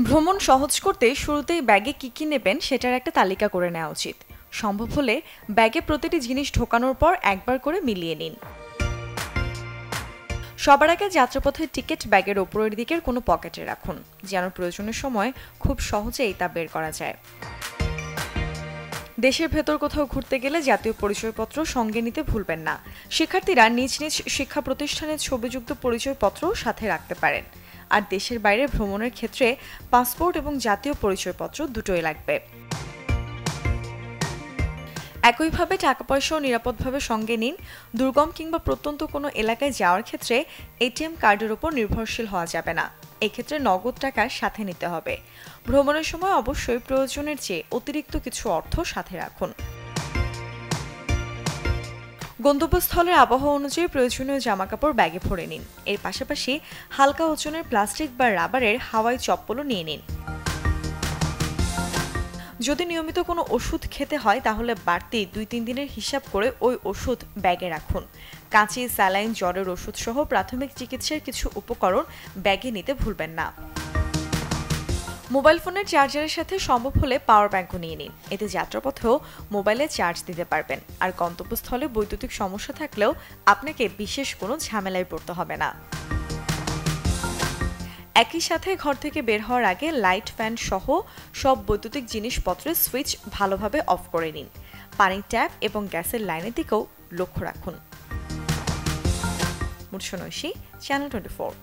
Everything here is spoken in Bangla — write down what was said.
ভ্রমণ সহজ করতে শুরুতেই ব্যাগে কি নেবেন সেটার একটা তালিকা করে নেওয়া উচিত। সম্ভব হলে ব্যাগে প্রতিটি জিনিস ঢোকানোর পর একবার করে মিলিয়ে নিন। সবার আগে যাত্রাপথের টিকিট ব্যাগের ওপরের দিকের কোনো পকেটে রাখুন, যেন প্রয়োজনের সময় খুব সহজেই তা বের করা যায়। দেশের ভেতর কোথাও ঘুরতে গেলে জাতীয় পরিচয়পত্র সঙ্গে নিতে ভুলবেন না। শিক্ষার্থীরা নিজ নিজ শিক্ষা প্রতিষ্ঠানের ছবিযুক্ত পরিচয়পত্র সাথে রাখতে পারেন। আর দেশের বাইরে ভ্রমণের ক্ষেত্রে পাসপোর্ট এবং জাতীয় পরিচয়পত্র দুটোই লাগবে। একইভাবে টাকা পয়সাও নিরাপদভাবে সঙ্গে নিন। দুর্গম কিংবা প্রত্যন্ত কোনো এলাকায় যাওয়ার ক্ষেত্রে এটিএম কার্ডের উপর নির্ভরশীল হওয়া যাবে না। এক্ষেত্রে নগদ টাকা সাথে নিতে হবে। ভ্রমণের সময় অবশ্যই প্রয়োজনের চেয়ে অতিরিক্ত কিছু অর্থ সাথে রাখুন। গন্তব্যস্থলের আবহাওয়া অনুযায়ী প্রয়োজনীয় জামাকাপড় ব্যাগে ভরে নিন। এর পাশাপাশি হালকা ওজনের প্লাস্টিক বা রাবারের হাওয়াই চপ্পলও নিয়ে নিন। যদি নিয়মিত কোনো ওষুধ খেতে হয় তাহলে বাড়তি 2-3 দিনের হিসাব করে ওই ওষুধ ব্যাগে রাখুন। কাঁচি, স্যালাইন, জ্বরের ওষুধ সহ প্রাথমিক চিকিৎসার কিছু উপকরণ ব্যাগে নিতে ভুলবেন না। মোবাইল ফোনের চার্জারের সাথে সম্ভব হলে পাওয়ার ব্যাংকও নিয়ে নিন। এতে যাত্রাপথেও মোবাইলে চার্জ দিতে পারবেন। আর গন্তব্যস্থলে বৈদ্যুতিক সমস্যা থাকলেও আপনাকে বিশেষ কোনো ঝামেলায় পড়তে হবে না। একই সাথে ঘর থেকে বের হওয়ার আগে লাইট, ফ্যান সহ সব বৈদ্যুতিক জিনিসপত্রের সুইচ ভালোভাবে অফ করে নিন। পানির ট্যাপ এবং গ্যাসের লাইনের দিকেও লক্ষ্য রাখুন। মুর্শনৈশী, চ্যানেল 24।